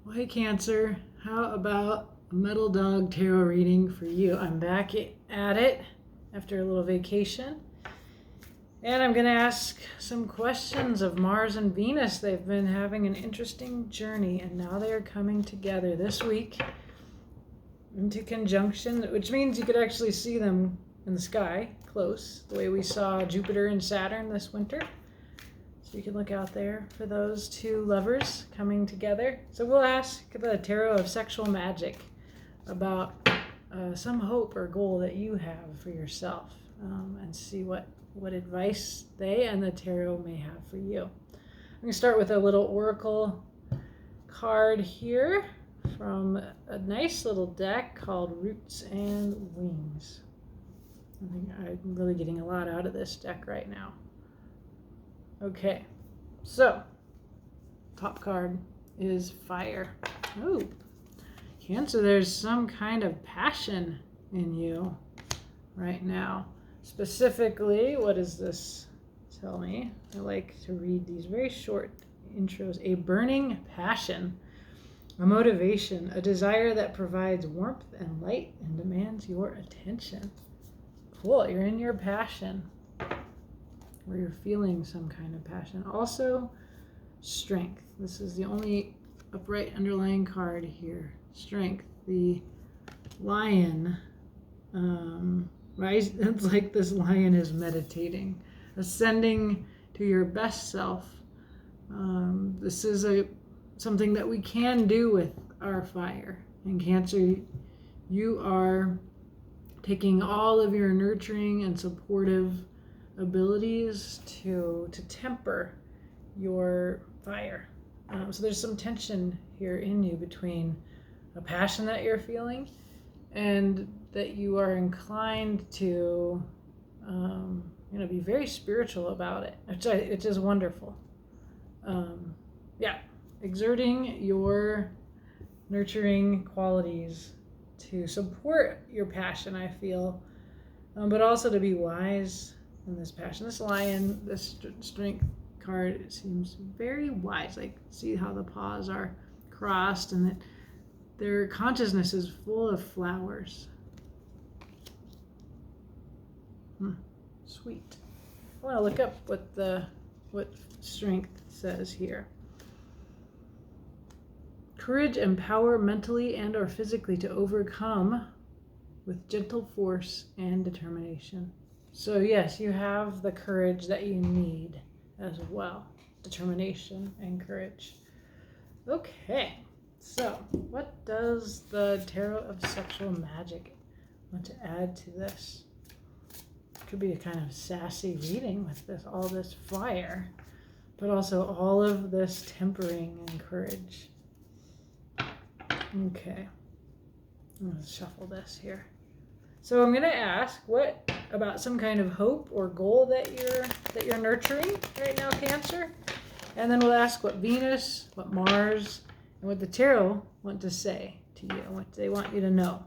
Well, hey, Cancer, how about a Metal Dog Tarot reading for you? I'm back at it after a little vacation. And I'm going to ask some questions of Mars and Venus. They've been having an interesting journey, and now they are coming together this week into conjunction, which means you could actually see them in the sky close, the way we saw Jupiter and Saturn this winter. So you can look out there for those two lovers coming together. So we'll ask the Tarot of Sexual Magic about some hope or goal that you have for yourself, and see what advice they and the Tarot may have for you. I'm going to start with a little oracle card here from a nice little deck called Roots and Wings. I think I'm really getting a lot out of this deck right now. Okay, so top card is Fire. Oh, Cancer, there's some kind of passion in you right now. Specifically, what does this tell me? I like to read these very short intros. A burning passion, a motivation, a desire that provides warmth and light and demands your attention. Cool, you're in your passion, or you're feeling some kind of passion. Also, strength. This is the only upright underlying card here. Strength. The lion. Rise. It's like this lion is meditating, ascending to your best self. This is something that we can do with our fire. In Cancer, you are taking all of your nurturing and supportive abilities to temper your fire. So there's some tension here in you between a passion that you're feeling and that you are inclined to be very spiritual about it, which is wonderful. Exerting your nurturing qualities to support your passion, I feel, but also to be wise in this passion. This lion, this strength card seems very wise. Like, see how the paws are crossed and that their consciousness is full of flowers. Sweet. I want to look up what strength says here. Courage and power mentally and or physically to overcome with gentle force and determination. So yes, you have the courage that you need as well. Determination and courage. Okay, so what does the Tarot of Sexual Magic want to add to this? Could be a kind of sassy reading with all this fire, but also all of this tempering and courage. Okay, I'm going to shuffle this here. So I'm going to ask, what about some kind of hope or goal that you're nurturing right now, Cancer? And then we'll ask what Venus, what Mars, and what the Tarot want to say to you, what they want you to know.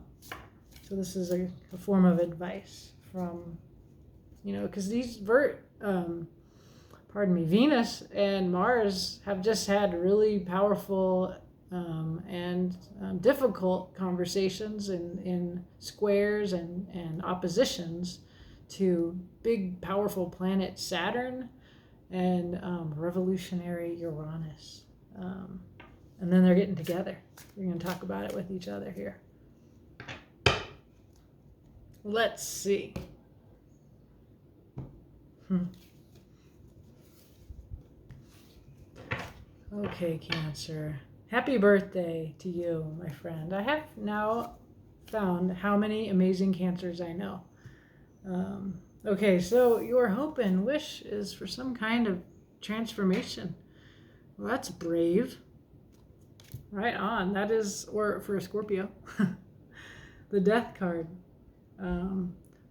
So this is a form of advice from, because these Venus and Mars have just had really powerful and difficult conversations in squares and oppositions to big, powerful planet Saturn and revolutionary Uranus. And then they're getting together. We're going to talk about it with each other here. Let's see. Okay, Cancer. Happy birthday to you, my friend. I have now found how many amazing Cancers I know. Okay, so your hope and wish is for some kind of transformation. Well, that's brave. Right on. That is, or for a Scorpio, the Death card.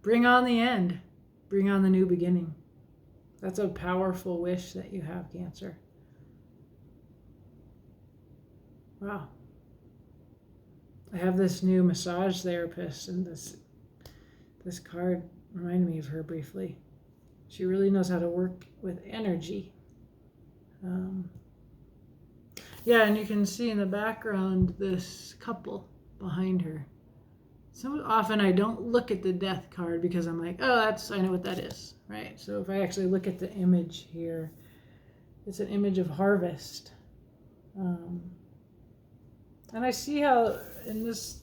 Bring on the end. Bring on the new beginning. That's a powerful wish that you have, Cancer. Wow. I have this new massage therapist, and this card reminded me of her briefly. She really knows how to work with energy. Yeah, and you can see in the background this couple behind her. So often I don't look at the death card because I'm like, oh, I know what that is, right? So if I actually look at the image here, it's an image of harvest. And I see how in this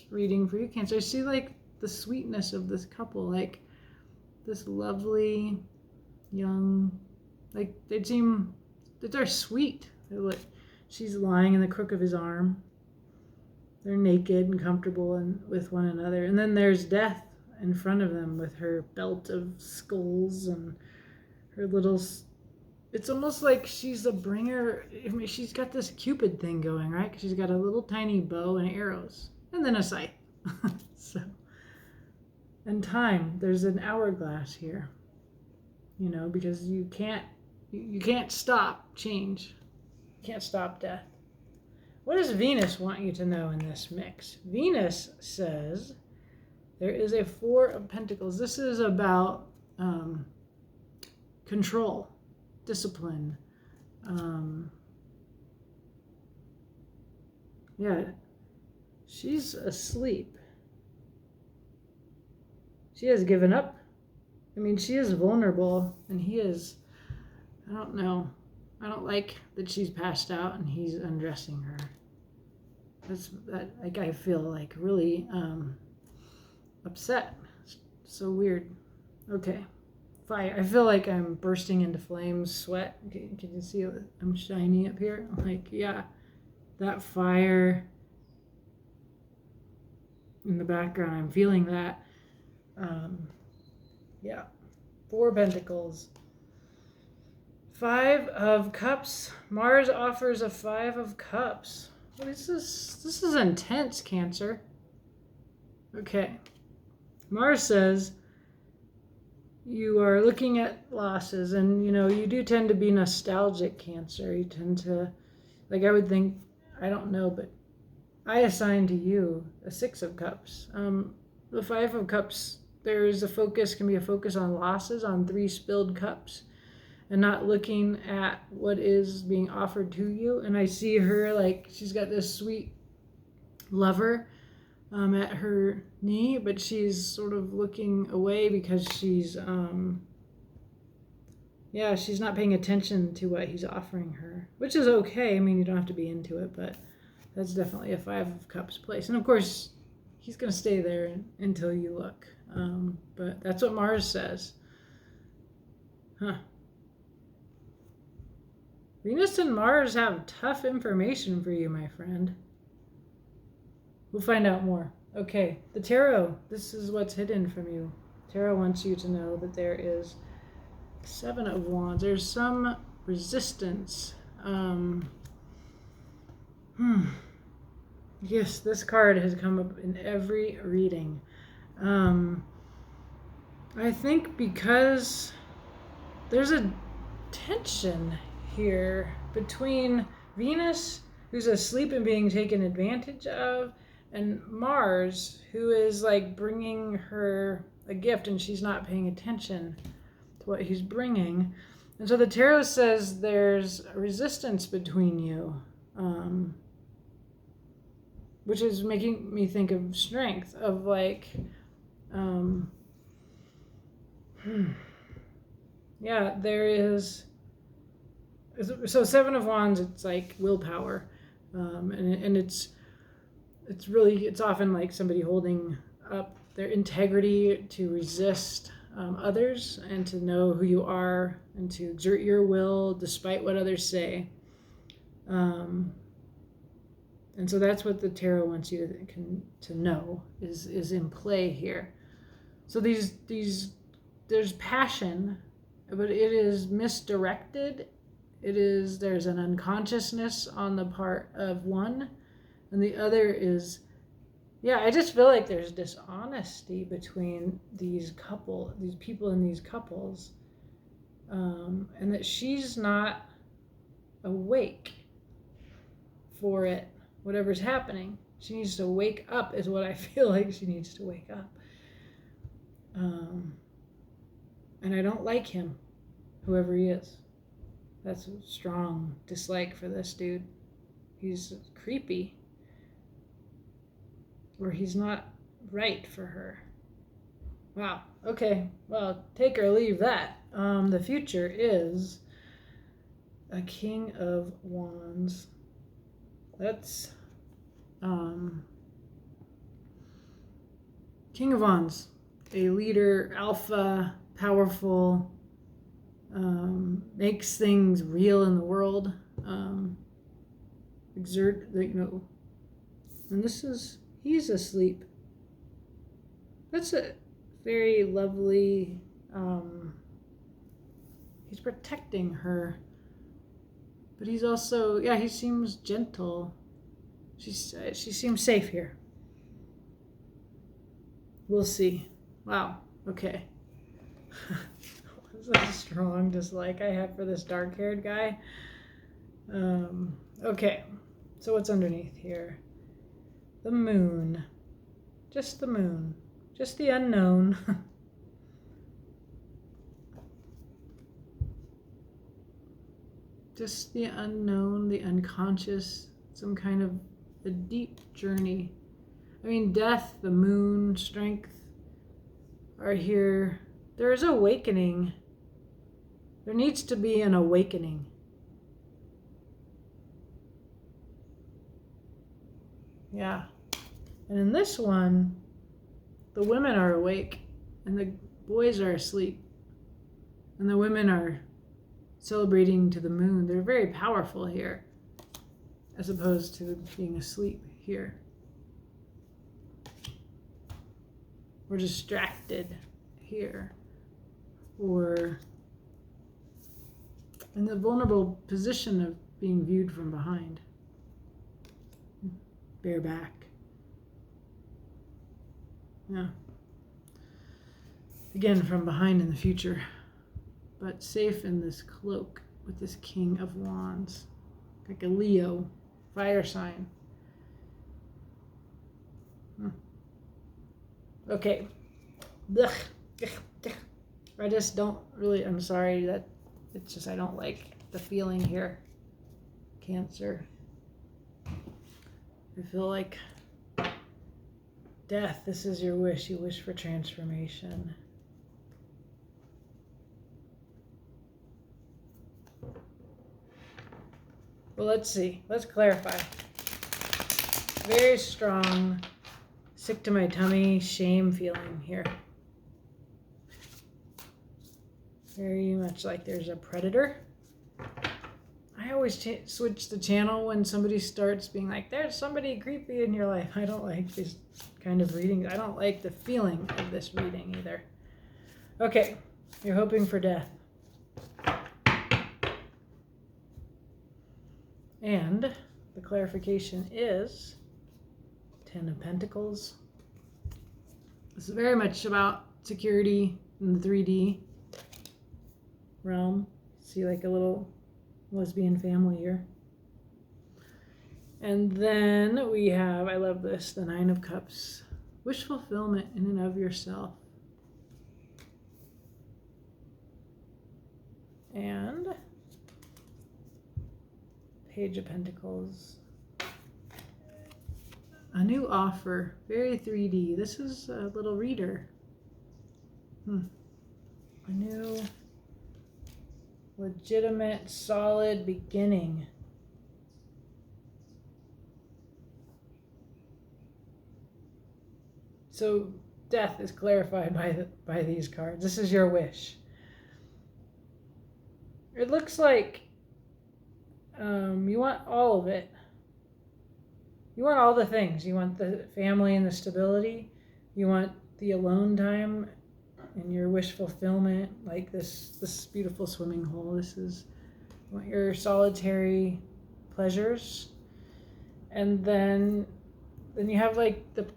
reading for you, Cancer, I see like the sweetness of this couple, like this lovely young, like they're sweet. She's lying in the crook of his arm. They're naked and comfortable and with one another. And then there's death in front of them with her belt of skulls and her little. It's almost like she's a bringer. I mean, she's got this Cupid thing going, right? 'Cause she's got a little tiny bow and arrows, and then a scythe. So, and time. There's an hourglass here. You know, because you can't stop change. You can't stop death. What does Venus want you to know in this mix? Venus says there is a Four of Pentacles. This is about control, discipline. Yeah, she's asleep. She has given up. I mean, she is vulnerable, and he is, I don't know. I don't like that she's passed out and he's undressing her. Like I feel like really upset. So weird. Okay. Fire. I feel like I'm bursting into flames, sweat. Can you see it? I'm shiny up here? Like, yeah. That fire in the background, I'm feeling that. Yeah. Four Pentacles. Five of Cups. Mars offers a Five of Cups. What is this? This is intense, Cancer. Okay. Mars says you are looking at losses, and you know, you do tend to be nostalgic, Cancer. You tend to, like, I would think, I don't know, but I assign to you a Six of Cups. The Five of Cups, there is a focus, can be a focus on losses, on three spilled cups, and not looking at what is being offered to you. And I see her like she's got this sweet lover at her knee, but she's sort of looking away because she's she's not paying attention to what he's offering her, which is okay. I mean, you don't have to be into it, but that's definitely a Five of Cups place. And of course, he's going to stay there until you look. But that's what Mars says. Huh. Venus and Mars have tough information for you, my friend. We'll find out more. Okay, the Tarot. This is what's hidden from you. Tarot wants you to know that there is Seven of Wands. There's some resistance. Yes, this card has come up in every reading. I think because there's a tension here between Venus, who's asleep and being taken advantage of, and Mars, who is like bringing her a gift and she's not paying attention to what he's bringing. And so the tarot says there's a resistance between you, which is making me think of strength, of like, yeah, there is. So Seven of Wands, it's like willpower, and it's often like somebody holding up their integrity to resist others and to know who you are and to exert your will despite what others say. And so that's what the tarot wants you to know is in play here. So there's passion, but it is misdirected. There's an unconsciousness on the part of one, and the other is, I just feel like there's dishonesty between these people in these couples, and that she's not awake for it, whatever's happening. She needs to wake up is what I feel like she needs to wake up. And I don't like him, whoever he is. That's a strong dislike for this dude. he's creepy, or he's not right for her. Wow. Okay. Well, take or leave that. The future is a King of Wands. That's King of Wands, a leader, alpha, powerful, makes things real in the world, and he's asleep. That's a very lovely, he's protecting her, but he's also, he seems gentle. She seems safe here. We'll see. Wow. Okay. That's a strong dislike I have for this dark-haired guy. Okay. So what's underneath here? The moon. Just the moon. Just the unknown. Just the unknown, the unconscious, some kind of a deep journey. I mean, death, the moon, strength are here. There is awakening. There needs to be an awakening. Yeah. And in this one, the women are awake and the boys are asleep. And the women are celebrating to the moon. They're very powerful here, as opposed to being asleep here. Or distracted here. Or in the vulnerable position of being viewed from behind. Bareback. Yeah. Again, from behind in the future. But safe in this cloak with this King of Wands. Like a Leo fire sign. Okay. Ugh. I just don't really, I'm sorry that it's just, I don't like the feeling here. Cancer. I feel like death, this is your wish. You wish for transformation. Well, let's see. Let's clarify. Very strong, sick to my tummy, shame feeling here. Very much like there's a predator. I always switch the channel when somebody starts being like, there's somebody creepy in your life. I don't like this kind of reading. I don't like the feeling of this reading either. Okay, you're hoping for death. And the clarification is Ten of Pentacles. This is very much about security in the 3D realm. See like a little lesbian family here. And then we have, I love this, the Nine of Cups. Wish fulfillment in and of yourself. And Page of Pentacles. A new offer, very 3D. This is a little reader. A new, legitimate, solid beginning. So death is clarified by these cards. This is your wish. It looks like you want all of it. You want all the things. You want the family and the stability. You want the alone time and your wish fulfillment, like this beautiful swimming hole. This is, you want your solitary pleasures. And then you have like the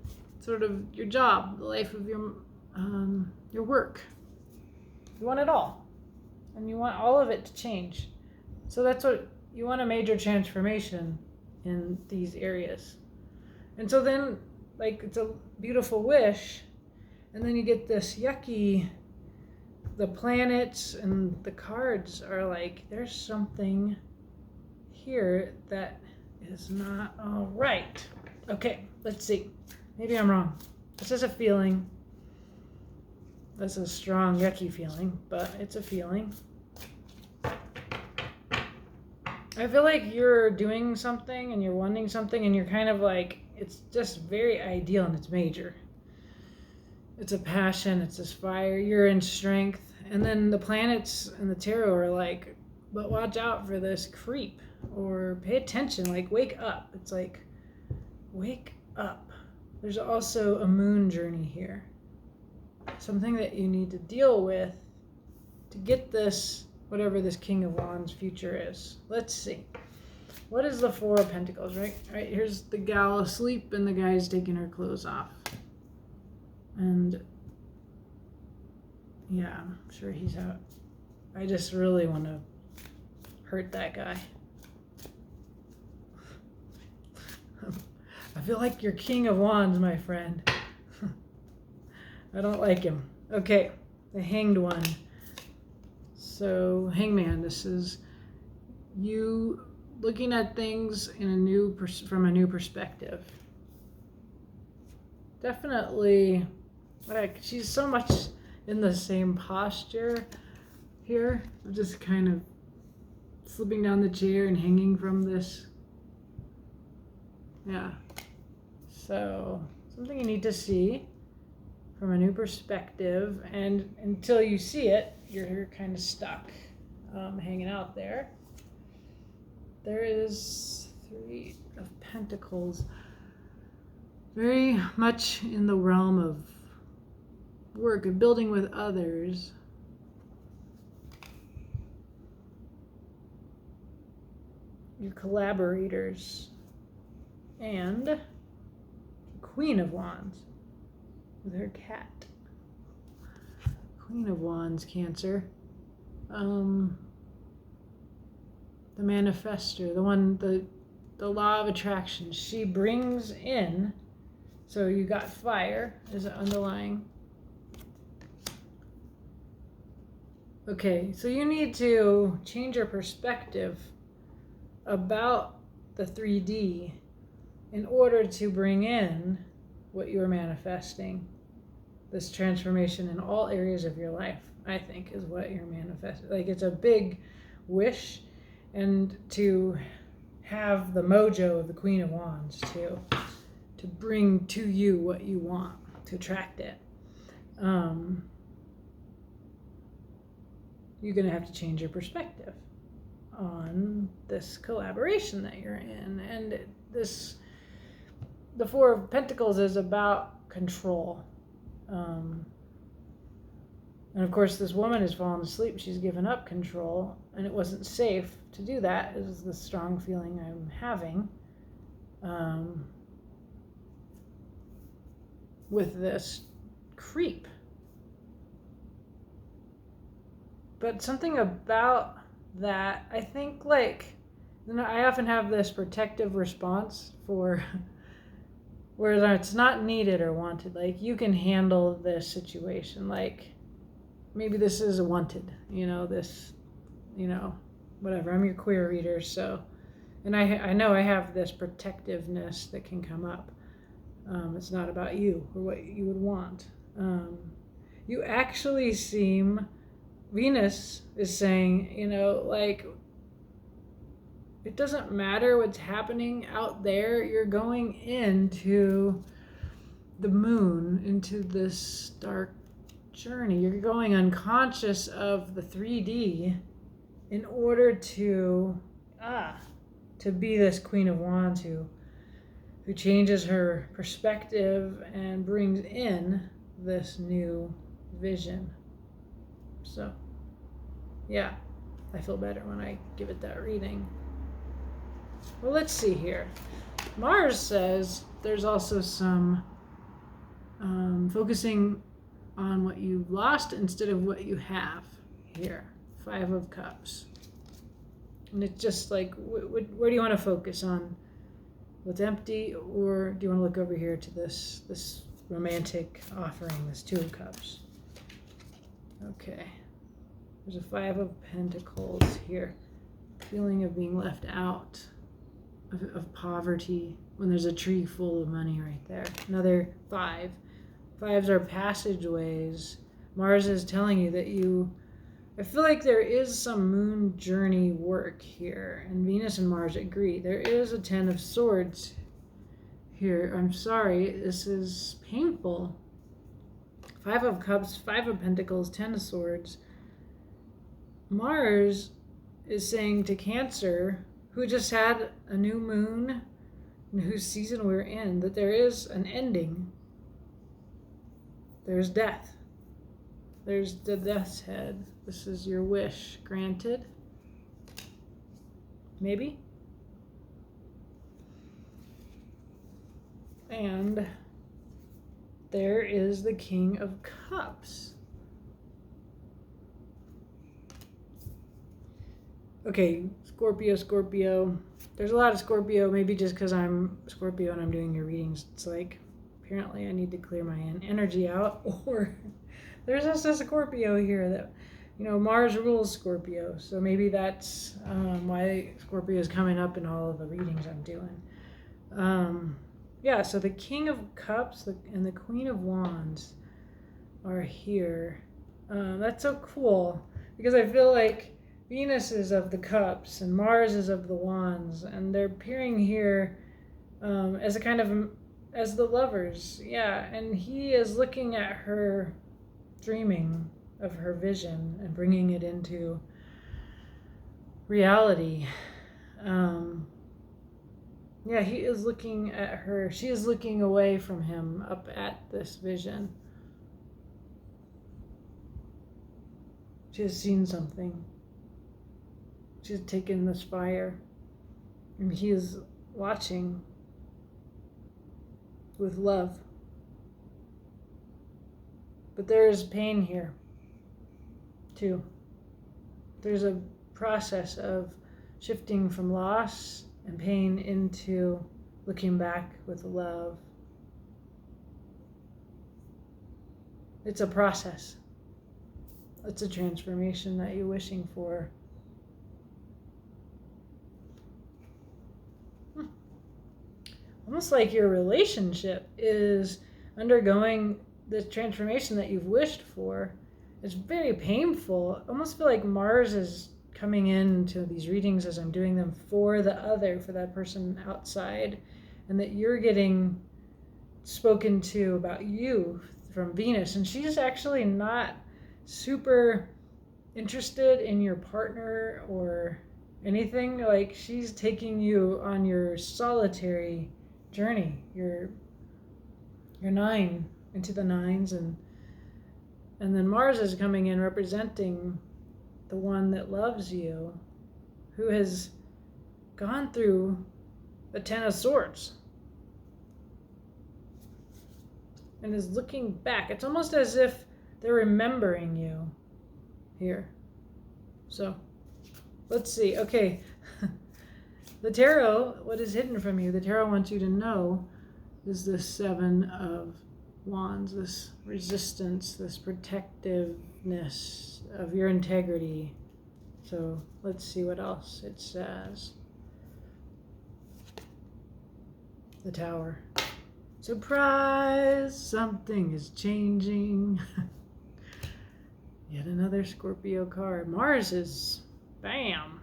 sort of your job, the life of your work. You want it all. And you want all of it to change. So that's what you want, a major transformation in these areas. And so then, like, it's a beautiful wish, and then you get this yucky, the planets and the cards are like, there's something here that is not all right. Okay, let's see. Maybe I'm wrong. This is a feeling. That's a strong, yucky feeling, but it's a feeling. I feel like you're doing something and you're wanting something and you're kind of like, it's just very ideal and it's major. It's a passion, it's this fire, you're in strength. And then the planets and the tarot are like, but watch out for this creep, or pay attention, like wake up. It's like, wake up. There's also a moon journey here. Something that you need to deal with to get this, whatever this King of Wands future is. Let's see. What is the Four of Pentacles, right? All right, here's the gal asleep and the guy's taking her clothes off. And yeah, I'm sure he's out. I just really want to hurt that guy. I feel like you're King of Wands, my friend. I don't like him. Okay, the Hanged One. So, Hangman, this is you looking at things in from a new perspective. Definitely, like, she's so much in the same posture here, just kind of slipping down the chair and hanging from this. Yeah. So, something you need to see from a new perspective, and until you see it, you're kind of stuck hanging out there. There is Three of Pentacles, very much in the realm of work, of building with others. Your collaborators, and Queen of Wands with her cat. Queen of Wands, Cancer. The manifester, the law of attraction. She brings in, so you got fire as an underlying. Okay, so you need to change your perspective about the 3D in order to bring in what you're manifesting. This transformation in all areas of your life, I think, is what you're manifesting. Like, it's a big wish, and to have the mojo of the Queen of Wands to bring to you what you want, to attract it. You're going to have to change your perspective on this collaboration that you're in. And the Four of Pentacles is about control. And of course, this woman has fallen asleep. She's given up control, and it wasn't safe to do that, is the strong feeling I'm having with this creep. But something about that, I think, like, you know, I often have this protective response for where it's not needed or wanted. Like, you can handle this situation. Like, maybe this is a wanted, this, whatever. I'm your queer reader, so, and I know I have this protectiveness that can come up. It's not about you or what you would want. You actually seem, Venus is saying, like, it doesn't matter what's happening out there. You're going into the moon, into this dark journey. You're going unconscious of the 3D in order to be this Queen of Wands who changes her perspective and brings in this new vision. So, yeah, I feel better when I give it that reading. Well, let's see here. Mars says there's also some focusing on what you've lost instead of what you have here. 5 of Cups. And it's just like, where do you want to focus on? What's empty, or do you want to look over here to this romantic offering, this 2 of Cups? Okay. There's a 5 of Pentacles here. Feeling of being left out. of poverty when there's a tree full of money right there. Another 5. 5s are passageways. Mars is telling you that I feel like there is some moon journey work here, and Venus and Mars agree. There is a 10 of Swords here. I'm sorry, this is painful. 5 of Cups, 5 of Pentacles, 10 of Swords. Mars is saying to Cancer, who just had a new moon and whose season we're in, that there is an ending. There's death. There's the death's head. This is your wish granted. Maybe. And there is the King of Cups. Okay, Scorpio. There's a lot of Scorpio, maybe just because I'm Scorpio and I'm doing your readings. It's like, apparently I need to clear my energy out, or there's just a Scorpio here that, Mars rules Scorpio. So maybe that's why Scorpio is coming up in all of the readings I'm doing. Yeah, so the King of Cups and the Queen of Wands are here. That's so cool, because I feel like Venus is of the Cups and Mars is of the Wands, and they're appearing here as a kind of, as the lovers. Yeah, and he is looking at her, dreaming of her vision and bringing it into reality. Yeah, he is looking at her. She is looking away from him up at this vision. She has seen something. She's taken this fire, and he is watching with love. But there is pain here, too. There's a process of shifting from loss and pain into looking back with love. It's a process. It's a transformation that you're wishing for. Almost like your relationship is undergoing the transformation that you've wished for. It's very painful. I almost feel like Mars is coming into these readings as I'm doing them for the other, for that person outside, and that you're getting spoken to about you from Venus. And she's actually not super interested in your partner or anything. Like, she's taking you on your solitary journey, your 9 into the 9s, and then Mars is coming in representing the one that loves you, who has gone through the 10 of Swords and is looking back. It's almost as if they're remembering you here. So let's see. Okay. The tarot, what is hidden from you? The tarot wants you to know is the 7 of Wands, this resistance, this protectiveness of your integrity. So let's see what else it says. The Tower. Surprise! Something is changing. Yet another Scorpio card. Mars is, bam.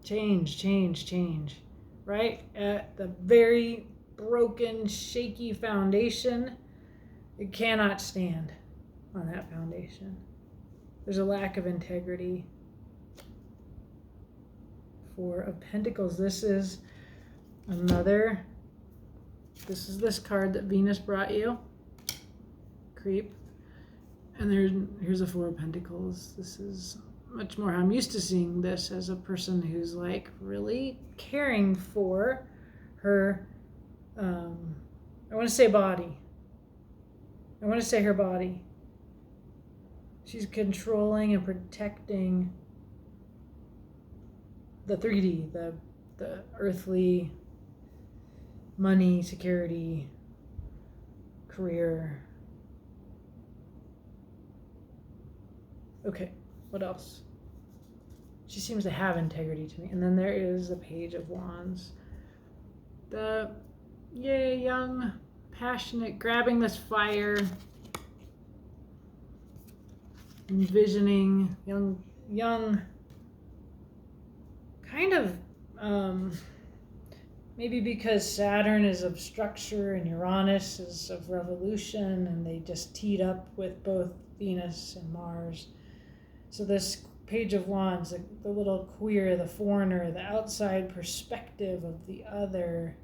Change. Right at the very broken, shaky foundation. It cannot stand on that foundation. There's a lack of integrity. 4 of Pentacles. This is this card that Venus brought you. Creep. And here's a 4 of Pentacles. This is much more, I'm used to seeing this as a person who's like really caring for her, I want to say body. I want to say her body. She's controlling and protecting the 3D, the earthly money, security, career. Okay, what else? she seems to have integrity to me. And then there is the Page of Wands. The young, passionate, grabbing this fire, envisioning young, kind of, maybe because Saturn is of structure and Uranus is of revolution, and they just teed up with both Venus and Mars. So this Page of Wands, the little queer, the foreigner, the outside perspective of the other,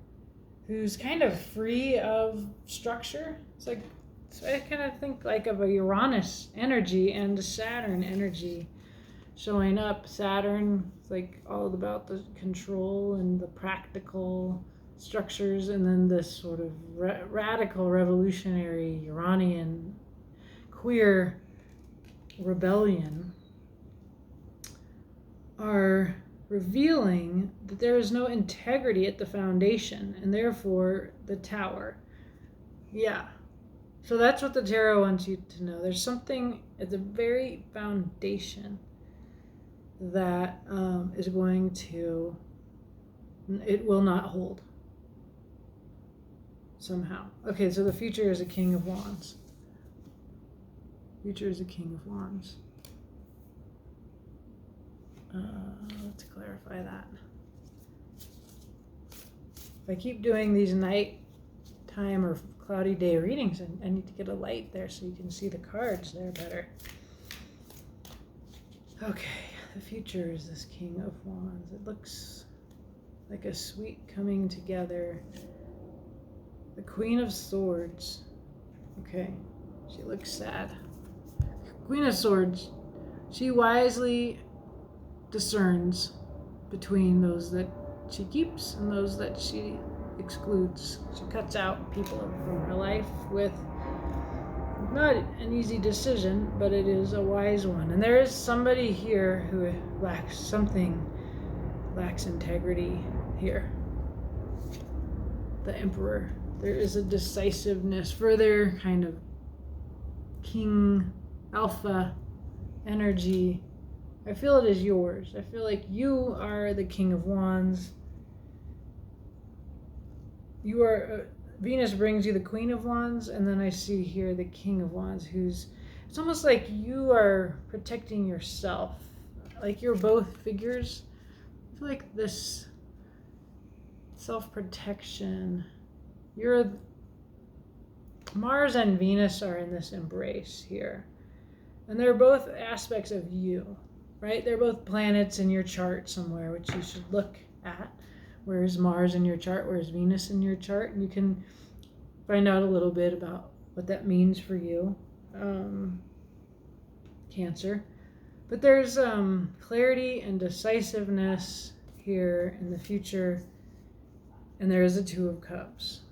who's kind of free of structure. It's like, so I kind of think like of a Uranus energy and a Saturn energy showing up. Saturn is like all about the control and the practical structures, and then this sort of radical, revolutionary, Uranian, queer rebellion are revealing that there is no integrity at the foundation, and therefore the Tower. Yeah. So that's what the tarot wants you to know. There's something at the very foundation that is going to, it will not hold somehow. Okay, so the future is a King of Wands. Future is a King of Wands. Let's clarify that. If I keep doing these nighttime or cloudy day readings, I need to get a light there so you can see the cards there better. Okay, the future is this King of Wands. It looks like a sweet coming together. The Queen of Swords. Okay, she looks sad. Queen of Swords. She wisely discerns between those that she keeps and those that she excludes. She cuts out people from her life with not an easy decision, but it is a wise one. And there is somebody here who lacks integrity here. The Emperor. There is a decisiveness for their kind of king alpha energy. I feel it is yours. I feel like you are the King of Wands. You are, Venus brings you the Queen of Wands, and then I see here the King of Wands, it's almost like you are protecting yourself. Like you're both figures. I feel like this self-protection. Mars and Venus are in this embrace here. And they're both aspects of you. Right? They're both planets in your chart somewhere, which you should look at. Where's Mars in your chart? Where's Venus in your chart? And you can find out a little bit about what that means for you. Cancer. But there's clarity and decisiveness here in the future. And there is a Two of Cups.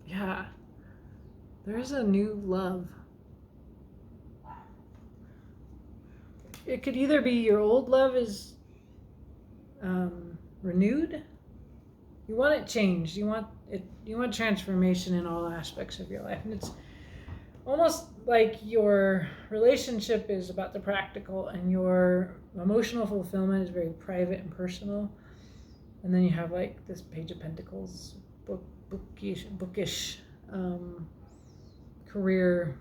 Yeah. There's a new love. It could either be your old love is renewed. You want it changed. You want transformation in all aspects of your life. And it's almost like your relationship is about the practical and your emotional fulfillment is very private and personal. And then you have like this Page of Pentacles, bookish career.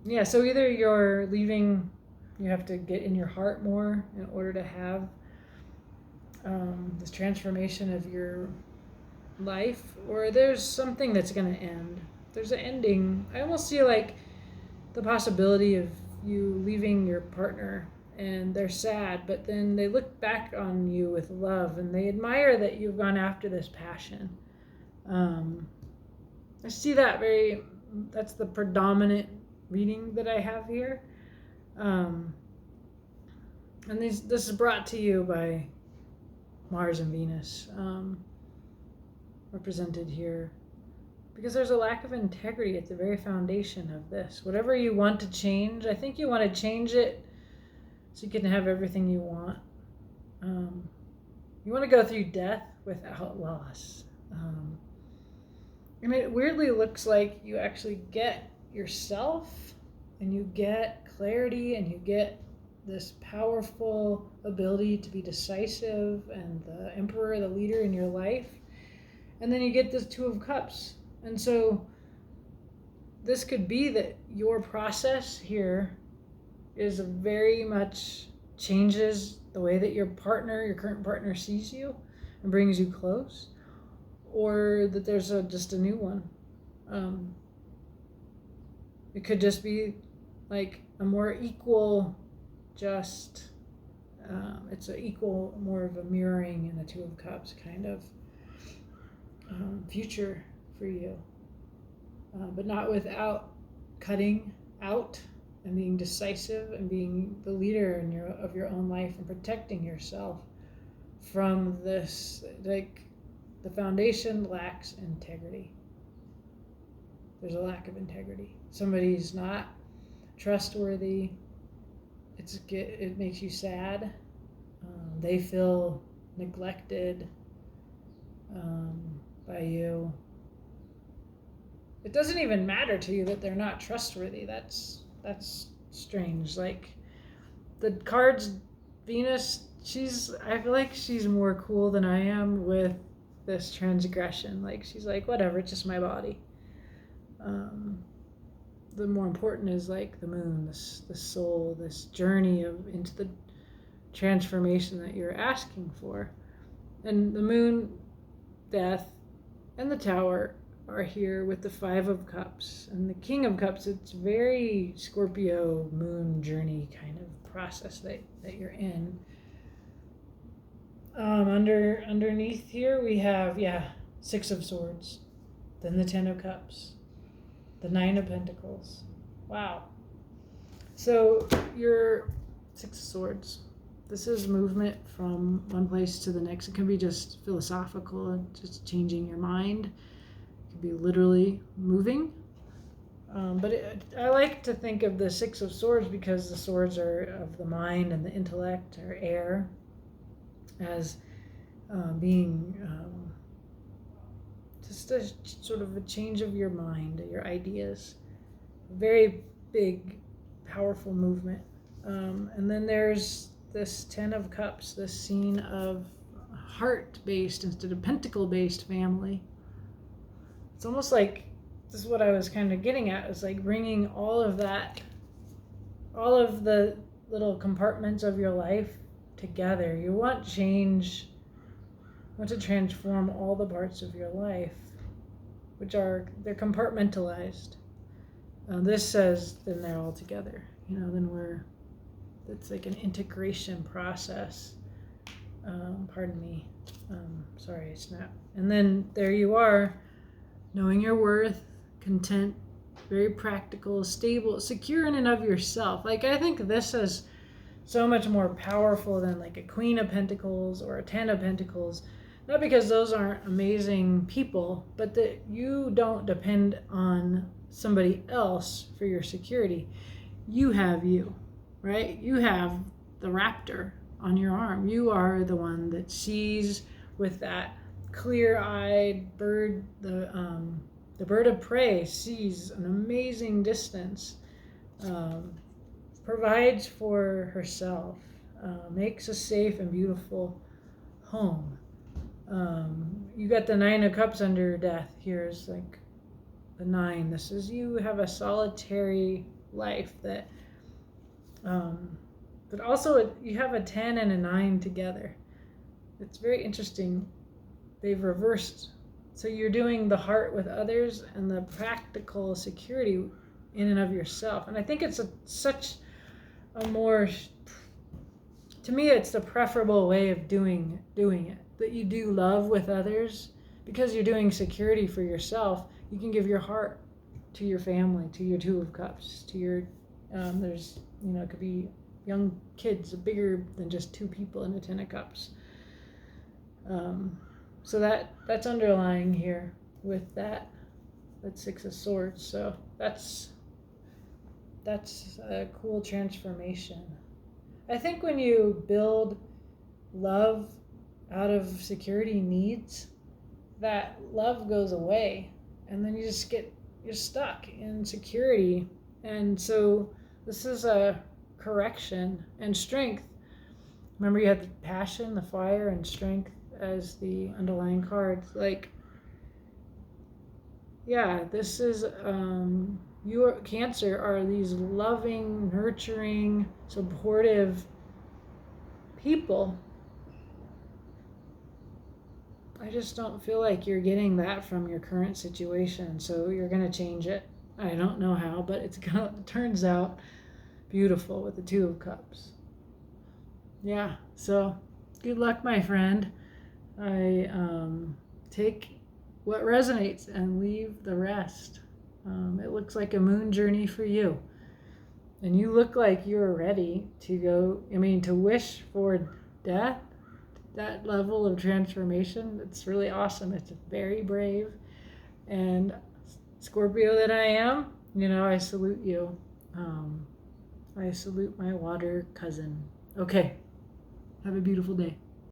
Yeah, so either you're leaving, you have to get in your heart more in order to have this transformation of your life, or there's something that's going to end. There's an ending. I almost see like the possibility of you leaving your partner and they're sad, but then they look back on you with love and they admire that you've gone after this passion. I see that that's the predominant reading that I have here. And this is brought to you by Mars and Venus, represented here. Because there's a lack of integrity at the very foundation of this. Whatever you want to change, I think you want to change it so you can have everything you want. You want to go through death without loss. And it weirdly looks like you actually get yourself and you get clarity, and you get this powerful ability to be decisive and the emperor, the leader in your life. And then you get this Two of Cups. And so this could be that your process here is very much changes the way that your current partner sees you and brings you close, or that there's just a new one. It could just be like a more equal, it's an equal, more of a mirroring in the Two of Cups kind of future for you, but not without cutting out and being decisive and being the leader of your own life and protecting yourself from this. Like, the foundation lacks integrity. There's a lack of integrity. Somebody's not trustworthy. It makes you sad. They feel neglected by you. It doesn't even matter to you that they're not trustworthy. That's strange. Like, the cards, Venus, I feel like she's more cool than I am with this transgression. Like, she's like, whatever, it's just my body. The more important is like the moon, the soul, this journey into the transformation that you're asking for. And the moon, death, and the Tower are here with the Five of Cups. And the King of Cups, it's very Scorpio moon journey kind of process that you're in. Underneath here we have, Six of Swords, then the Ten of Cups, the Nine of Pentacles. Wow. So your Six of Swords, this is movement from one place to the next. It can be just philosophical and just changing your mind. It can be literally moving. But I like to think of the Six of Swords, because the swords are of the mind and the intellect, or air, as being just a sort of a change of your mind, your ideas. Very big, powerful movement. And then there's this Ten of Cups, this scene of heart-based instead of pentacle-based family. It's almost like, this is what I was kind of getting at, is like bringing all of that, all of the little compartments of your life together. You want change, you want to transform all the parts of your life, they're compartmentalized. This says, then they're all together. It's like an integration process. Pardon me. Sorry, I snapped. And then there you are, knowing your worth, content, very practical, stable, secure in and of yourself. Like, I think this is so much more powerful than like a Queen of Pentacles or a Ten of Pentacles. Not because those aren't amazing people, but that you don't depend on somebody else for your security. You have you, right? You have the raptor on your arm. You are the one that sees with that clear-eyed bird. The bird of prey sees an amazing distance, provides for herself, makes a safe and beautiful home. You got the Nine of Cups under death. Here's like the nine. This is, you have a solitary life that, but also you have a 10 and a 9 together. It's very interesting. They've reversed. So you're doing the heart with others and the practical security in and of yourself. And I think it's such a more, to me, it's the preferable way of doing it. That you do love with others, because you're doing security for yourself. You can give your heart to your family, to your Two of Cups, to your, there's, it could be young kids, bigger than just two people in a Ten of Cups. So that's underlying here with that Six of Swords. So that's a cool transformation. I think when you build love out of security needs, that love goes away, and then you're stuck in security And so this is a correction and strength. Remember, you had the passion, the fire, and strength as the underlying cards. Like, yeah, this is your Cancer are these loving, nurturing, supportive people. I just don't feel like you're getting that from your current situation, so you're gonna change it. I don't know how, but it turns out beautiful with the Two of Cups. Yeah, so good luck, my friend. I take what resonates and leave the rest. It looks like a moon journey for you. And you look like you're ready to go, to wish for death, that level of transformation. It's really awesome. It's very brave. And Scorpio that I am, I salute you. I salute my water cousin. Okay, have a beautiful day.